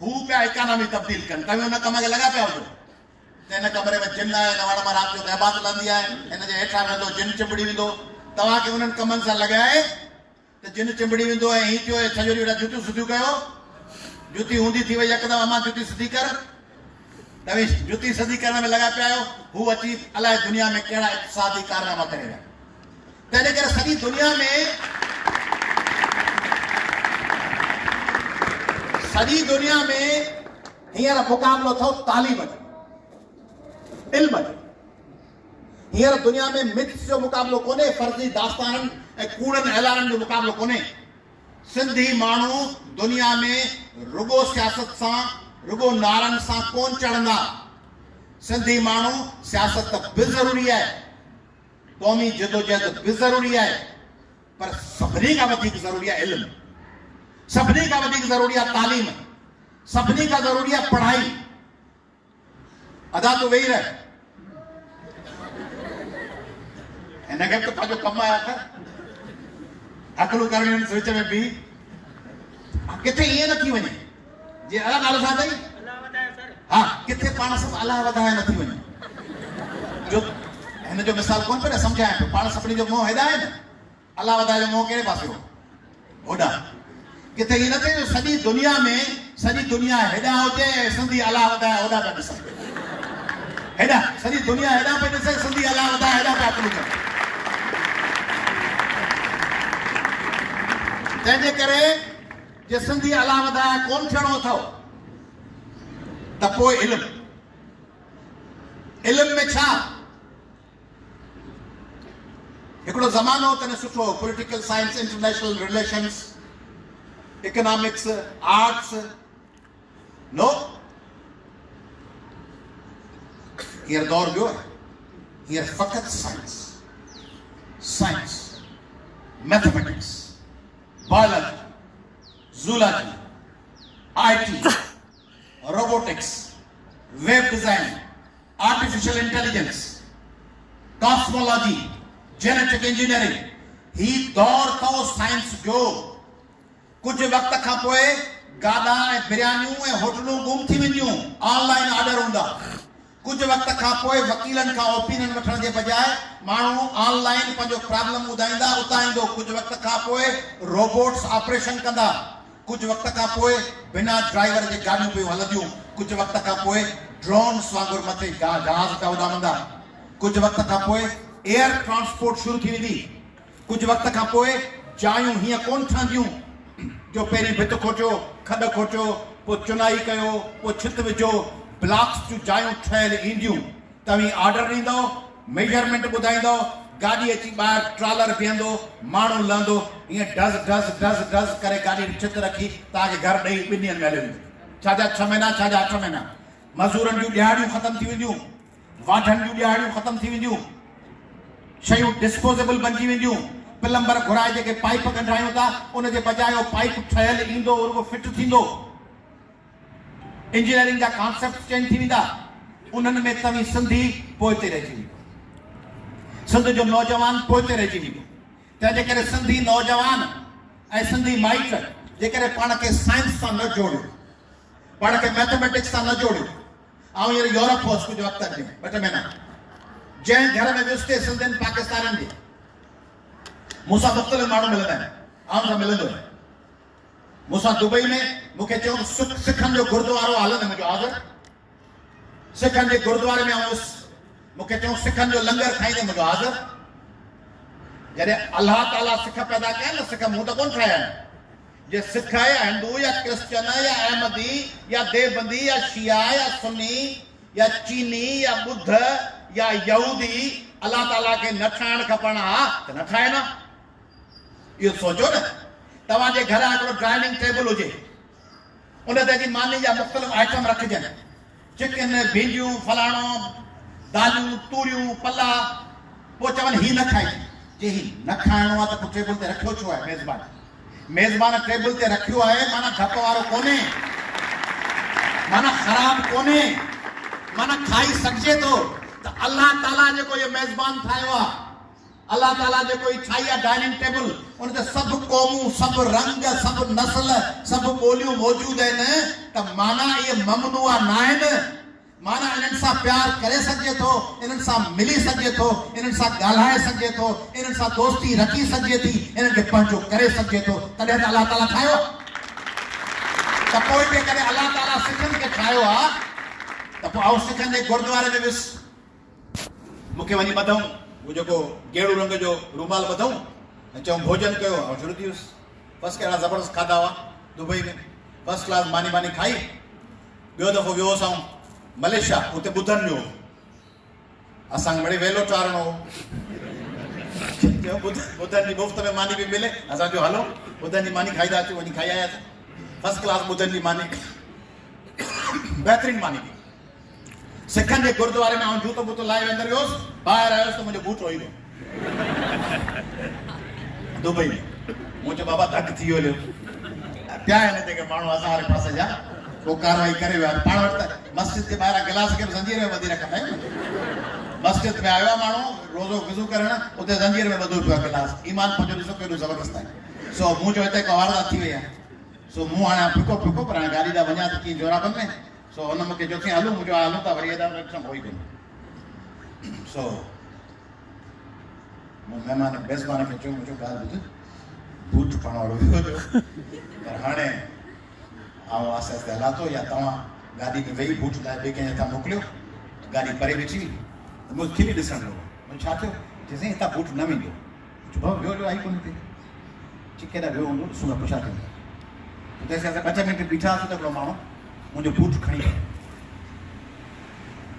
हू पिया इकानमी तब्दील कनि, तव्हां हुन कम खे लॻा पिया हुजो त हिन कमरे में जिन आहे, हिन वण मां राति जो रहबात हलंदी आहे, हिन जे हेठां वेंदो जिन चिंबड़ी वेंदो। तव्हांखे हुननि कमनि सां लॻाए त जिन चिंबड़ी वेंदो ऐं हीअं थियो सॼो ॾींहुं वेठा जुतियूं सिधियूं कयो, जुती हूंदी थी वई यकदमि, अमां जुती सिधी कर, तव्हीं जुती सिधी करण में लॻा पिया आहियो। हू अची अलाए दुनिया में कहिड़ा इक़्तिसादी कारनामा करे विया। तंहिंजे करे सॼी दुनिया में हींअर मुक़ाबिलो अथव तालीम जो, इल्म जो। हींअर दुनिया में मिथ्स जो मुक़ाबिलो कोन्हे, फर्ज़ी दास्ताननि ऐं कूड़नि ऐलाननि जो मुक़ाबिलो कोन्हे। सिंधी माण्हू दुनिया में रुगो सियासत सां, रुगो नारनि सां कोन चढ़ंदा। सिंधी माण्हू सियासत बि ज़रूरी आहे, क़ौमी जदोजहद बि ज़रूरी आहे, पर सभिनी खां वधीक ज़रूरी आहे इल्मु, सभिनी खां वधीक ज़रूरी आहे तालीम, सभिनी खां ज़रूरी आहे पढ़ाई। अदा तूं वेही रह, हिनखे बि त पंहिंजो कमु आहे, अकलूं करणियूं आहिनि स्विच में बि। किथे ईअं न थी वञे जे अलाह नालो छा अथई, हा किथे पाण सभु अलाह वधाए न थी वञे। जो हिन जो मिसाल कोन पे समझाए पियो पाण सभिनी जो मुंहुं हेॾा आहे न अलाह वधाए जो मुंहुं कहिड़े पासे हो होॾा किथे ईअं न थिए जो सॼी दुनिया में सॼी दुनिया हेॾा हुजे सिंधी अलाह वधाए होॾा पिया ॾिसनि हेॾा सॼी दुनिया हेॾा पई ॾिसे सिंधी अलाह वधाए हेॾा पिया कनि तंहिंजे करे जे सिंधी अलाह वधाए कोन थियणो अथव त पोइ इल्म में छा हिकिड़ो ज़मानो तने सुठो political science international relations economics arts नो हींअर दौर ॿियो आहे हींअर फ़क़ति science mathematics biology zoology IT robotics web design artificial intelligence cosmology genetic engineering ही दौर था साइंस जो कुछ वक्त खां पोइ गाॾा ऐं बिरयानियूं ऐं होटलूं गुम थी वेंदियूं ऑनलाइन ऑर्डर हूंदा कुछ वक्त खां पोइ वकीलनि खां ओपिनियन वठण जे बजाए माण्हू ऑनलाइन पंहिंजो प्रॉब्लम ॿुधाईंदा उतां ईंदो कुछ वक्त खां पोइ रोबोट्स ऑपरेशन कंदा कुछ वक्त खां पोइ बिना ड्राइवर जे गाॾियूं पियूं हलंदियूं कुछ वक्त खां पोइ ड्रोन्स वांगुरु मथे जहाज पिया उॾामंदा कुछ वक्त खां पोइ एयर ट्रांसपोर्ट शुरू थी वेंदी कुछ वक्त खां पोइ जायूं हीअं कोन ठहंदियूं जो पहिरीं भित खोटियो खॾ खोटियो पोइ चुनाई कयो पोइ छित विझो ब्लॉक्स जूं जायूं ठहियल ईंदियूं तव्हीं ऑर्डर ॾींदो मेजरमेंट ॿुधाईंदो गाॾी अची ॿाहिरि ट्रालर बीहंदो माण्हू लहंदो ईअं डज़ डज़ डज़ डज़ करे गाॾी छित रखी तव्हांखे घर ॾेई 2 ॾींहंनि में हली वेंदी छाजा 6 महीना छाजा 8 महीना मज़दूरनि जूं ॾियारियूं ख़तम थी वेंदियूं वाढनि जूं ॾियारियूं ख़तम थी वेंदियूं शयूं डिस्पोजेबल बणिजी वेंदियूं प्लम्बर घुराए जेके पाइप कढायूं था उन जे बजाय पाइप ठहियल ईंदो रुगो फिट थींदो इंजीनियरिंग जा कॉन्सेप्ट चेंज थी वेंदा उन्हनि में तव्हीं सिंधी पोइते रहिजी वेंदो सिंध जो नौजवान पोइते रहिजी वेंदो तंहिंजे करे सिंधी नौजवान ऐं सिंधी माइट जेकॾहिं पाण खे साइंस सां न जोड़ियो पाण खे मैथमेटिक्स सां न जोड़ियो ऐं हींअर यूरोप हुअसि कुझु वक़्त अॻु 2 महीना जंहिं घर में वियुसि सिंधियुनि पाकिस्ताननि जे मूंसां मुख़्तलिफ़ माण्हू मिलंदा आहिनि आउं सां मिलंदो आहियां मूंसां दुबई में मूंखे चयो सिखनि जो गुरुद्वारो हलंदो मुंहिंजो हाज़िर सिखनि जे गुरुद्वारे में आउं मूंखे चयो सिखनि जो लंगर खाईंदे मुंहिंजो हाज़िर जॾहिं अलाह ताला सिख पैदा कया न सिख मूं त कोन ठाहिया आहिनि जे सिख या हिंदू या क्रिश्चन या अहमदी या देवबंदी या शिया या सुन्नी या चीनी या बुद्ध या यहूदी अल्लाह ताला के न ठाहिण खपनि हा त न ठाहे न इहो सोचो न तव्हांजे घर हिकिड़ो डाइनिंग टेबल हुजे उन ते अची मानी जा मुख़्तलिफ़ आइटम रखजनि चिकन भींडियूं फलाणो दालियूं तूरियूं पला पोइ चवनि ही न खाई जे ही न खाइणो आहे त पोइ टेबल ते रखियो छो आहे मेज़बान टेबल ते रखियो आहे माना धप वारो कोन्हे माना ख़राब कोन्हे माना खाई सघिजे थो त अल्लाह ताला जेको इहो मेज़बान ठाहियो आहे अल्लाह ताला जेको ई ठाही आहे डाइनिंग टेबल उन ते सभु क़ौमूं सभु रंग सभु नस्ल सभु ॿोलियूं मौजूदु आहिनि त माना इहे ममनूआ न आहिनि माना इन्हनि सां प्यार करे सघिजे थो इन्हनि सां मिली सघिजे थो इन्हनि सां ॻाल्हाए सघिजे थो इन्हनि सां दोस्ती रखी सघिजे थी इन्हनि खे पंहिंजो करे सघिजे थो तॾहिं त अल्लाह ताला ठाहियो त पोइ जेकॾहिं अल्लाह ताला सिखनि खे ठाहियो आहे त पोइ आउं सिखनि जे गुरुद्वारे में वियुसि मूंखे वञी ॿधऊं वो जेको गेड़ू रंग जो रूमाल ॿधऊं ऐं चऊं भोजन कयो ऐं शुरू थी वियुसि बसि कहिड़ा ज़बरदस्त खाधा हुआ दुबई में फर्स्ट क्लास मानी खाई ॿियो दफ़ो वियो असां मलेशिया उते ॿुधनि जो असांखे वरी वेलो चाढ़णो हो ॿुधनि जी मुफ़्त में मानी बि मिले असां चयो हलो ॿुधनि जी मानी खाईंदा अचूं वञी खाई आयासीं फर्स्ट क्लास ॿुधनि जी मानी बहितरीन मानी सिखनि जे गुरुद्वारे में आउं जूतो बूतो लाइ अंदरि वियोसि ॿाहिरि आयुसि त मुंहिंजो बूट रोई वियो दुबई में मूं चयो बाबा धक थी वियो पिया आहिनि जेके माण्हू असां वारे पासे जा को कारवाई करे विया पाण वटि त मस्जिद जे ॿाहिरां गिलास खे बि ज़ंजीर में ॿधी रखंदा आहियूं मस्जिद में आयो आहे माण्हू रोज़ो वज़ू करणु उते ज़ंजीर में ॿधो पियो आहे गिलास ईमान पंहिंजो ॾिसो केॾो ज़बरदस्त आहे सो मूं चयो हिते को वारदात थी वई आहे सो मूं हाणे फिको पर हाणे गाॾी ॾांहुं वञा त कीअं जोराबनि में सो हुन मूंखे चयोसीं हलूं मुंहिंजो हलूं था वरी हेॾा होई कोन सो महिमान बेज़बान खे चयो मुंहिंजो ॻाल्हि ॿुध बूट पाइण वारो वियो हुयो पर हाणे आउं आस्ते आस्ते हलां थो या तव्हां गाॾी में वेही बूट लाइ ॿिए कंहिं हथां मोकिलियो गाॾी परे वेठी हुई त मूंखे बि ॾिसणु लॻो मुंहिंजो छा थियो चईं हितां बूट न वेंदो भाउ वियो आई कोन थी चई केॾा वियो हूंदो ॾिसूं था पुछा थींदो त तेसीं असां 2 मिंट बीठासीं त हिकिड़ो माण्हू मुंहिंजो बूट खणी वियो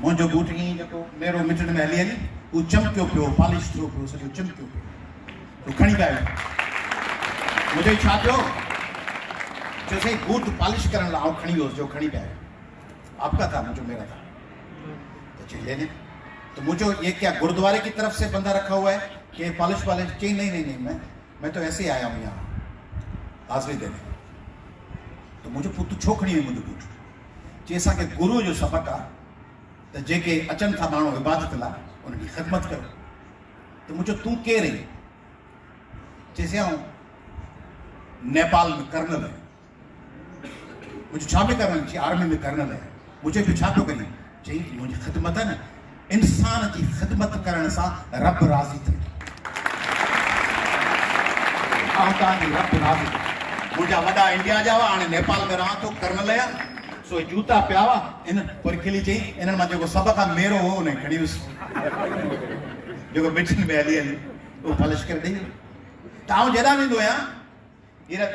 मुंहिंजो बूट ईअं जेको मेरो मिटनि में हली हली उहो चमकियो पियो पॉलिश थियो पियो सॼो चमकियो पियो उहो खणी पिया मुंहिंजो छा थियो चयोसीं बूट पॉलिश करण लाइ आउं खणी वियोसि जो खणी पिया आपका था मुझे मेरा था तो चई लेने तो मुझे ये क्या गुरुद्वारे की तरफ से बंदा रखा हुआ है कि पॉलिश चाहिए नहीं मैं तो ऐसे ही आया हूँ यहाँ हाजिरी देने तो मुझे पुत छो खणी हुई मुंहिंजो बूट चई असांखे गुरू जो सबक़ु आहे त जेके अचनि था माण्हू इबादत लाइ उनकी ख़िदमत करो तो मुझे तू केरु आहीं चईसि आउं नेपाल में कर्नल है मुझे छा में करणु चई आर्मी में कर्नल है मुझे बि छा पियो करी चई मुंहिंजी ख़िदमत आहे न इंसान जी ख़िदमत करण सां रब राज़ी थिए आउं तव्हांजी रब राज़ी मुंहिंजा वॾा इंडिया जा हुआ हाणे नेपाल में रहां थो कर्नल आहियां सो जूता पिया हुआ इन वरी खिली चई इन्हनि मां जेको सबक़ु आहे मेरो हो उन खणी वियुसि जेको मिठनि में हली हली उहो पॉलिश करे ॾेई त आउं जेॾा वेंदो आहियां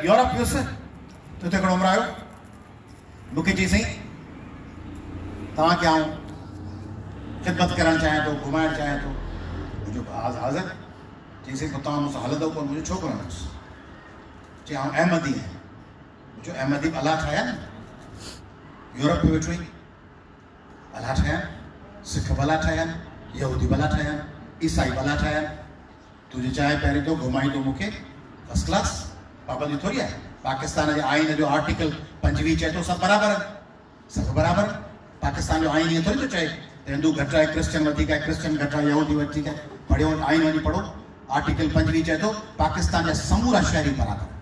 यूरोप वियुसि त हुते हिकिड़ो उमरायो मूंखे चई साईं तव्हांखे आउं ख़िदमत करणु चाहियां थो घुमाइणु चाहियां थो मुंहिंजो हाज़िर चई साईं पोइ तव्हां मूंसां हलंदो कोन मुंहिंजो छोकिरो न चई आउं अहमदी आहियां मुंहिंजो अहमदी बि अलाह ठाहिया न यूरोप में वेठो ई अलाह ठाहिया सिख भला ठाहिया यहूदी भला ठाहिया ईसाई भला ठाहिया तुंहिंजी चाहे पहिरीं तो घुमाईंदो मूंखे फर्स्ट क्लास पाबंदी थोरी आहे पाकिस्तान जे आइन जो आर्टिकल 25 चए थो सभु बराबरि पाकिस्तान जो आइन ईअं थोरी थो चए हिंदू घटि आहे क्रिश्चन वधीक आहे क्रिश्चन घटि आहे यहूदी वधीक आहे पढ़ियो आइन वञी पढ़ो आर्टिकल 25 चए थो पाकिस्तान जा समूरा शहरी बराबरि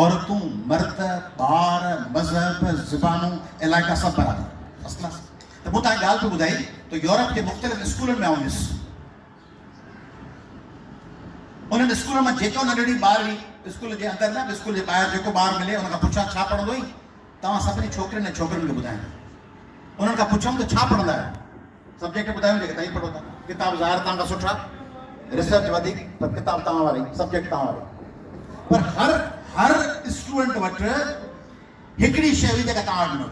औरतूं मर्द ॿार मज़हब ज़बानूं इलाइक़ा सभु बराबरि फर्स्ट क्लास त मूं तव्हांखे ॻाल्हि पियो ॿुधाई त यूरोप जे मुख़्तलिफ़ स्कूलनि में आउं वियुसि उन्हनि स्कूलनि मां जेको नंढड़ी ॿार हुई स्कूल जे अंदरि न स्कूल जे ॿाहिरि जेको ॿार मिले उन खां पुछां छा पढ़ंदो हुई तव्हां सभिनी छोकिरियुनि ऐं छोकिरनि खे ॿुधाईंदो उन्हनि खां पुछऊं त छा पढ़ंदा आहियो सब्जेक्ट ॿुधायूं जेके तव्हां पढ़ो था किताब ज़ाहिर तव्हां खां सुठा रिसर्च वधीक पर किताब तव्हां वारी सब्जेक्ट तव्हां वारी पर हर स्टूडेंट वटि हिकिड़ी शइ हुई जेका तव्हां वटि न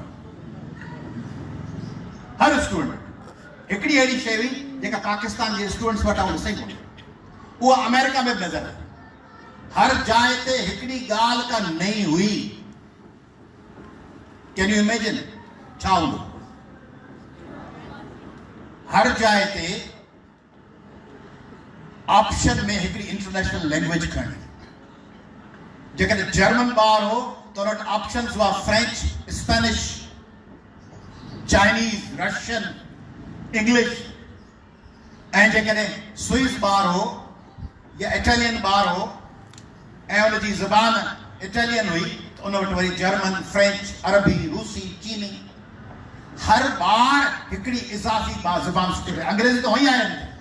हर स्टूडेंट हिकिड़ी अहिड़ी शइ हुई जेका पाकिस्तान जे स्टूडेंट्स वटि आहे सही कोन्हे उहा अमेरिका में बि नज़र हर जाइ ते हिकिड़ी ॻाल्हि का नई हुई कैन यू इमेजिन छा हूंदो हर जाइ ते ऑप्शन में हिकिड़ी इंटरनेशनल लैंग्वेज खणणी जेकॾहिं जर्मन ॿार हो त हुन वटि ऑप्शन्स हुआ French Spanish Chinese Russian English ऐं जेकॾहिं स्विस ॿार हो या इटालियन ॿार हो ऐं हुनजी ज़बान इटालियन हुई त उन वटि वरी जर्मन फ्रेंच अरबी रूसी चीनी हर ॿार हिकिड़ी इज़ाफ़ी ज़बान सिखी अंग्रेज़ी त हुई आहिनि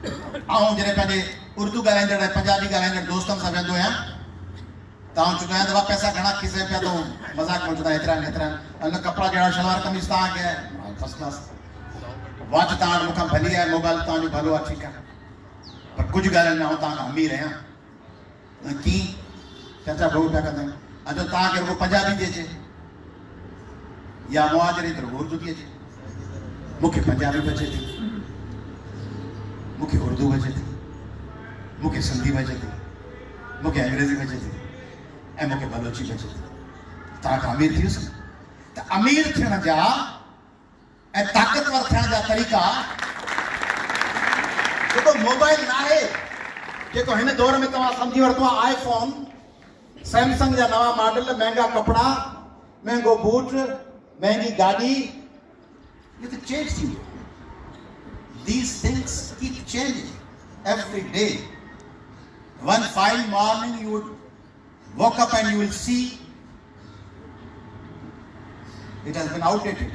ऐं जॾहिं पंहिंजे उर्दू ॻाल्हाईंदड़ पंजाबी ॻाल्हाईंदड़ दोस्तनि सां वेंदो आहियां त आउं चवंदो आहियां दफ़ा पैसा घणा खीसे पिया थो मज़ाक में चवंदा एतिरा अन कपिड़ा जहिड़ा शलवार कमीज़ तव्हांखे आहे फर्स्ट क्लास वॉच तव्हां वटि मूंखां भली आहे मोबाइल तव्हांजो भलो आहे ठीकु आहे पर कुझु ॻाल्हियुनि में आउं तव्हां अमीर आहियां कीअं चर्चा ॿियो पिया कंदा आहियूं अॼु तव्हांखे रुॻो पंजाबी थी अचे या मुहाजरी त रुॻो उर्दू थी अचे मूंखे पंजाबी बि अचे थी मूंखे उर्दू बि अचे थी मूंखे सिंधी बि अचे थी मूंखे अंग्रेज़ी बि अचे थी ऐं मूंखे बलोची बि अचे थी तव्हां अमीर थी वियुसि त अमीर थियण जा ऐं ताक़तवर थियण जा तरीक़ा जेको मोबाइल न आहे जेको हिन दौर में तव्हां सम्झी वरितो आहे आईफोन सैमसंग जा नवां मॉडल महांगा कपिड़ा महांगो बूट महांगी गाॾी इहो त चेंज थी वियो These things keep changing every day. One fine morning you would wake up and you will see it has been outdated.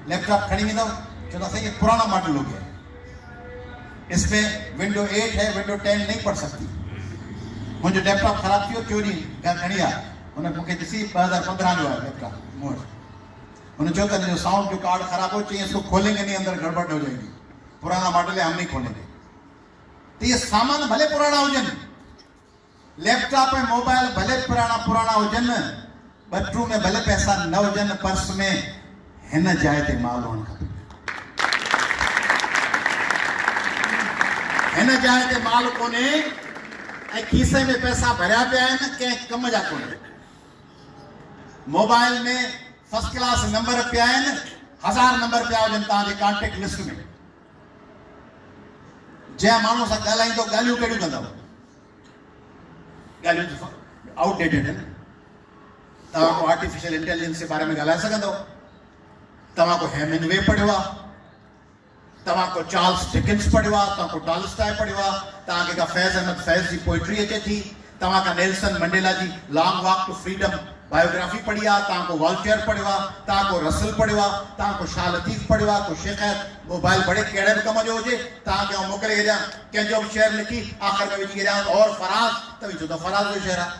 Laptop खणी वेंदव चलो सही, ये पुराना मॉडल हो गया, इसमें विंडो 8 है, विंडो 10 नहीं पढ़ सकती। मुझे लैपटॉप खराब थी, चोरी खड़ी आहे, उन मूंखे ॾिसी 2015 जो आहे लैपटॉप मूं वटि। उन चयो त जो साउंड जो कार्ड खराब हो, चाहिए इसको खोलेंगे नहीं, अंदर गड़बड़ हो जाएगी, पुराना मॉडल है, हम नहीं खोलेंगे। तो ये सामान भले पुराना हुजन, लैपटॉप ऐं मोबाइल भले पुराना हुजन, बटरू में भले पैसा न हुजन, पर्स में हिन जाइ ते माल हुअणु खपे, हिन जाइ ते माल कोन्हे ऐं खीसे में पैसा भरिया पिया आहिनि, कंहिं कम जा कोन्हे। मोबाइल में फर्स्ट क्लास नंबर पिया आहिनि, 1000 नंबर पिया हुजनि तव्हांजे कॉन्टेक्ट लिस्ट में, जंहिं माण्हू सां ॻाल्हाईंदो ॻाल्हियूं कहिड़ियूं कंदव, ॻाल्हियूं आउटडेटेड आहिनि। तव्हां को आर्टिफिशियल इंटेलिजेंस जे बारे में ॻाल्हाए सघंदव, तव्हां को हेमिंगवे पढ़ियो आहे, तव्हां को चार्ल्स डिकिंस पढ़ियो आहे, तव्हां को टॉलस्टॉय पढ़ियो आहे, तव्हांखे का फैज़ अहमद फैज़ जी पोइट्री अचे थी, तव्हां का नेल्सन मंडेला जी long walk to freedom biography पढ़ी आहे, तव्हां को वॉल्टेयर पढ़ियो आहे, तव्हां को रसल पढ़ियो आहे, तव्हां को शाह लतीफ़ पढ़ियो आहे, को शेख मोबाइल बड़े कहिड़े बि कम जो हुजे तव्हांखे आउं मोकिले छॾियां, कंहिंजो बि शेयर लिखी आख़िर में विझी छॾियां और फराज़, त विझो त फराज़ जो शेयर आहे।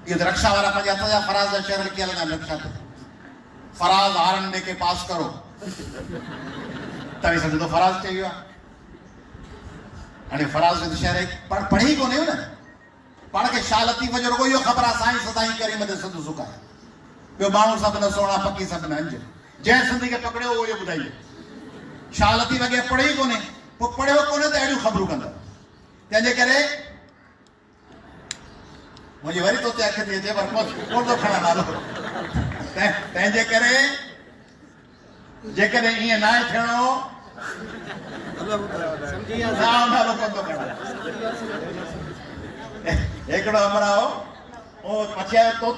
इहो त रक्षा वारा पंहिंजे हथ जा फराज़ जा शेयर लिखी हलंदा आहिनि, रक्षा ते फराज़ हारन दे के पास करो, तव्हां सम्झो त फराज़ चई वियो आहे। हाणे फराज़ जो शेयर पढ़ी ई कोन्हे न, पाण खे शाह लतीफ़ जो रुगो इहो ख़बर आहे, साईं सदाई करीम ते सिंध सुकाए, ॿियो माण्हू सभु न सोणा पकी सभु न अंज, जंहिं सिंध खे पकड़ियो उहो इहो ॿुधाइयो। शाह लतीफ़ खे पढ़े ई कोन्हे, पोइ पढ़ियो कोन्हे त अहिड़ियूं ख़बरूं कंदव। तंहिंजे करे मुंहिंजी वरी तो ते अखि थी अचे, पर कोन थो खणा नालो। तंहिंजे करे जेकॾहिं ईअं न आहे थियणो, नालो कोन थो खणा। हिकिड़ो अमरा हो, उहो वठी आयो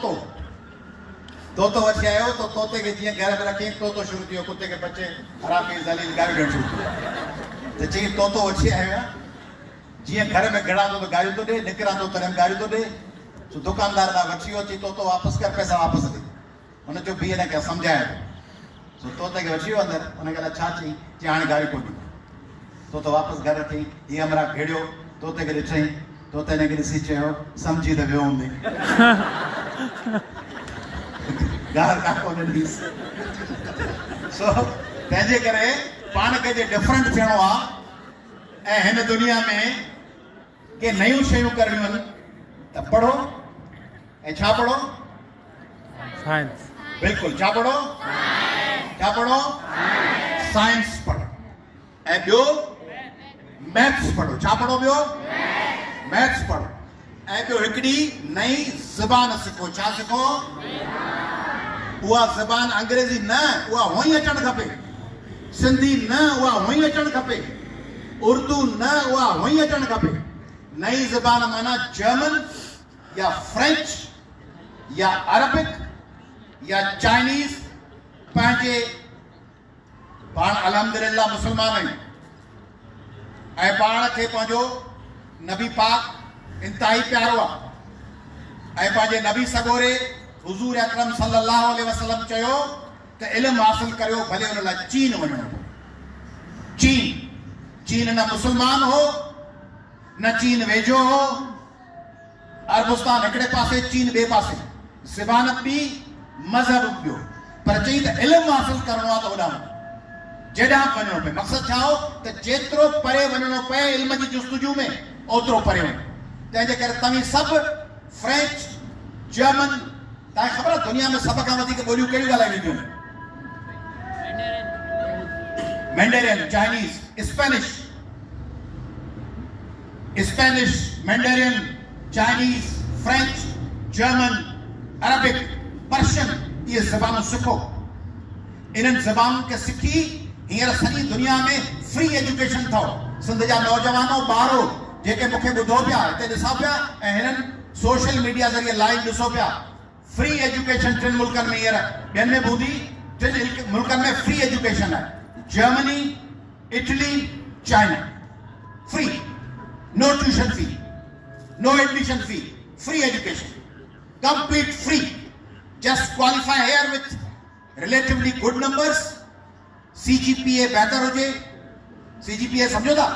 तोतो वठी आयो, तो तोते खे जीअं घर में रखी, तोतो शुरू थी वियो कुते खे बचे हराम कई ज़लील गारियूं ॾियणु शुरू थी वियो। त चई तोतो वठी आयो आहे, जीअं घर में घिड़ा थो त गारियूं थो ॾे, निकिरां थो तॾहिं गारियूं थो ॾे। सो दुकानदार ॾांहुं वठी वियो, चई तोतो वापसि कर, पैसा वापसि ॾे। हुन चयो बीह हिन खे सम्झाए, सो तोते खे वठी वियो अंदरि, हुनखे अलाए छा चई, चई हाणे गारियूं कोन ॾींदो। तोतो वापसि घर अथई, हीअ अमरा घेड़ियो, तोते खे ॾिठई, तोते हिनखे ॾिसी चयो सम्झी त वियो हूंदे, गार का कोन ॾींदीसि। सो तंहिंजे करे पाण खे जे डिफरेंट थियणो आहे ऐं हिन दुनिया में के नयूं शयूं करणियूं आहिनि त पढ़ो, ऐं छा पढ़ो? साइंस। बिल्कुलु, छा पढ़ो? छा पढ़ो? साइंस पढ़ो, ऐं ॿियो मैथ्स पढ़ो। छा पढ़ो? ॿियो मैथ्स पढ़ो, ऐं ॿियो हिकिड़ी नई ज़बान सिखो। छा सिखो? उहा ज़बान अंग्रेज़ी न, उहा हुअं ई अचणु खपे, सिंधी न, उहा हुअं ई अचणु खपे, उर्दू न, उहा हुअं ई अचणु खपे। नई ज़बान माना जर्मन या फ्रेंच या अरबिक या चाइनीज़। पंहिंजे पाण अल्हम्दुलिल्लाह मुस्लमान आहियूं ऐं पाण खे पंहिंजो नबी पाक इंतहाई प्यारो आहे, ऐं पंहिंजे नबी सगोरे हुज़ूर अकरम सल्लल्लाहु अलैहि वसल्लम चयो त इल्मु हासिल करियो, भले हुन लाइ चीन वञो। चीन न मुस्लमान हो, न चीन वेझो हो, अरबुस्तान हिकिड़े पासे, चीन ॿिए पासे, ज़बान ॿी, मज़हब ॿियो, पर चई त इल्मु हासिल करिणो आहे त होॾां जेॾां वञिणो पए। मक़सदु छा हो त जेतिरो परे वञिणो पए इल्म जी जुस्तजू में, ओतिरो परे वञो। तंहिंजे करे तव्हीं सभु फ्रेंच, जर्मन, तव्हांखे ख़बर आहे दुनिया में सभ खां वधीक ॿोलियूं कहिड़ियूं ॻाल्हाई वेंदियूं आहिनि? Mandarin, Chinese, Spanish, mandarin, Chinese, French, German, Arabic, Persian, ये ज़बानूं सिखो। इन्हनि ज़बानुनि खे सिखी हींअर सॼी दुनिया में फ्री एजुकेशन अथव। सिंध जा नौजवानो ॿारो जेके मूंखे ॿुधो पिया, हिते ॾिसां पिया, ऐं हिननि सोशल मीडिया ज़रिए लाइव ॾिसो पिया, फ्री एजुकेशन 3 मुल्कनि में हींअर, ॿियनि में बूंदी, 3 मुल्कनि में फ्री एजुकेशन आहे। Germany, Italy, China, free, no tuition fee, no admission fee, free education, complete free. Just qualify here with relatively good numbers, CGPA बेहतर हुजे, CGPA सम्झो था,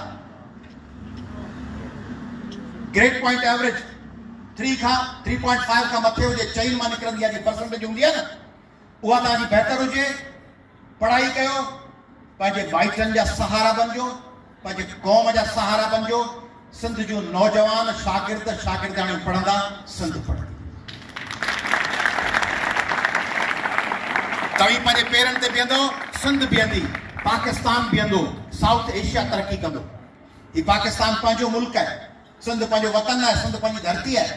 ग्रेड पॉइंट एवरेज 3 खां 3.5 खां मथे हुजे, चईन मां निकिरंदी आहे, परसेंटेज हूंदी आहे न, उहा तव्हांजी बेहतर हुजे। पढ़ाई कयो, पंहिंजे माइटनि जा सहारा बणिजो, पंहिंजे क़ौम जा सहारा बणिजो। सिंध जो नौजवान शागिर्द शागिर्दाणियूं पढ़ंदा, सिंध पढ़ंदी। तव्हीं पंहिंजे पेरनि ते बीहंदो, सिंध बीहंदी, पाकिस्तान बीहंदो, साउथ एशिया तरक्की कंदो। ही पाकिस्तान पंहिंजो मुल्क आहे, सिंध पंहिंजो वतन आहे, सिंध पंहिंजी धरती आहे,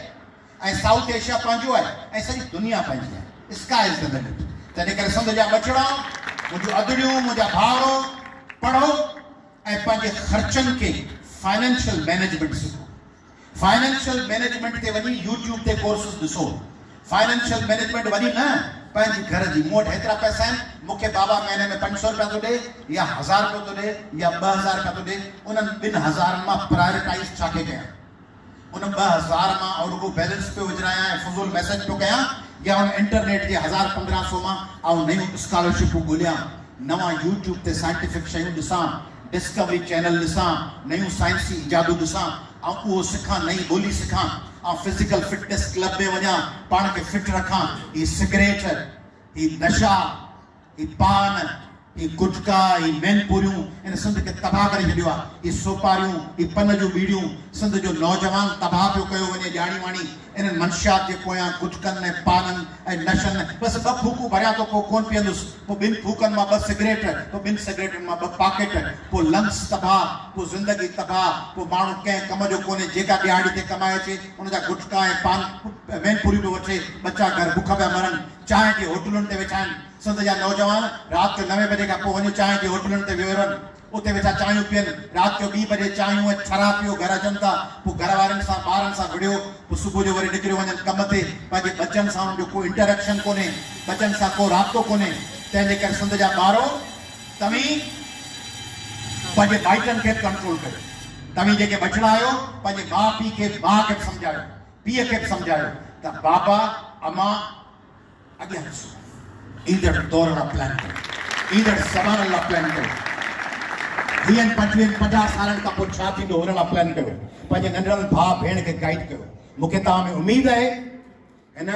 ऐं साउथ एशिया पंहिंजो आहे, ऐं सॼी दुनिया पंहिंजी आहे। Sky is the limit. तंहिं करे सिंध जा बचड़ा, मुंहिंजूं अदड़ियूं, मुंहिंजा भाउरो, पढ़ो ऐं पंहिंजे ख़र्चनि खे फाइनेंशियल मैनेजमेंट सिखो। फाइनेंशियल मैनेजमेंट ते वञी यूट्यूब ते कोर्सिस ॾिसो। फाइनेंशियल मैनेजमेंट वञी न, पंहिंजी घर जी, मूं वटि हेतिरा पैसा आहिनि, मूंखे बाबा महीने में 500 रुपया थो ॾे या 1000 रुपयो थो ॾे या 2000 रुपया थो ॾे, उन्हनि 2000 मां प्रायोरिटाइज छा खे कयां? उन 2000 मां और रुगो बैलेंस पे विझरायां ऐं फुज़ूल मैसेज पियो कयां, या उन इंटरनेट जे 1000-1500 मां आउं नयूं स्कॉलरशिपूं ॻोल्हियां, नवां यूट्यूब ते साइंटिफिक शयूं ॾिसां, डिस्कवरी चैनल ॾिसां, नयूं साइंसी इजादूं ॾिसां, ऐं उहो सिखां, नई ॿोली सिखां, ऐं फिजिकल फिटनेस क्लब में वञां, पाण खे फिट रखां। ही सिगरेट, ही नशा, ही पान, ही गुटका, ही मैनपुरियूं इन सिंध खे तबाह करे छॾियो आहे। ही सोपारियूं, ही पन जूं बीड़ियूं, सिंध जो नौजवान तबाह पियो कयो वञे ॼाणी वाणी इन्हनि मंशियात जे पोयां गुटकनि ऐं पाननि ऐं नशनि। बसि 2 फूकूं भरियां थो, पोइ कोन पीअंदुसि, पोइ 2 फूकनि मां 2 सिगरेट, पोइ 2 सिगरेटनि मां 2 पॉकेट, पोइ लंग्स तबाह, पोइ ज़िंदगी तबाह, पोइ माण्हू कंहिं कम जो कोन्हे, जेका ॾियाड़ी ते कमाए अचे उनजा गुटका ऐं पान मैनपुरी पियो वठे, बच्चा घर बुख पिया मरनि, चांहि जे होटलुनि ते वेठा आहिनि। सिंध जा नौजवान राति जो 9 बजे खां पोइ वञी चांहि जे होटलुनि ते वियो रहनि, उते वेठा चांहियूं पीअनि, राति जो 2 बजे चांहियूं ऐं छरा पियो, घर अचनि था, पोइ घर वारनि सां ॿारनि सां विड़ियो, पोइ सुबुह जो वरी निकिरी वञनि कम ते, पंहिंजे बचनि सां उन्हनि जो कोई इंटरेक्शन कोन्हे, बचनि सां को राब्तो कोन्हे। तंहिंजे करे सिंध जा ॿारो, तव्हीं पंहिंजे माइटनि खे कंट्रोल कयो। तव्हीं जेके बचड़ा आहियो, पंहिंजे माउ पीउ खे, माउ खे बि सम्झायो, पीउ खे बि सम्झायो त बाबा अमा अॻियां ॾिसो, ईंदड़ दौर लाइ प्लान कयो, ईंदड़ सवारनि लाइ प्लान कयो, 20-50 सालनि खां पोइ छा थींदो हुन लाइ प्लान कयो, पंहिंजे नंढड़नि भाउ भेण खे गाइड कयो। मूंखे तव्हां में उमेद आहे, हिन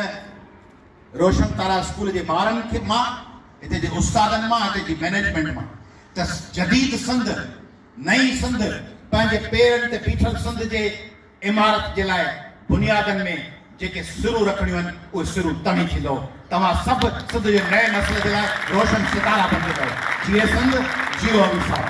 रोशन तारा स्कूल जे ॿारनि खे मां, हिते जे उस्तादनि मां, हिते जी मैनेजमेंट मां, त जदीद सिंध, नई सिंध, पंहिंजे पेरनि ते बीठल सिंध जे इमारत जे लाइ बुनियादनि में जेके सिरूं रखणियूं आहिनि, उहे सिरूं तव्हीं थींदो। तव्हां सभु सिंध जे नए मसइले जे लाइ रोशन सितारा बणिजो। जिए सिंध, जियो अभिसार।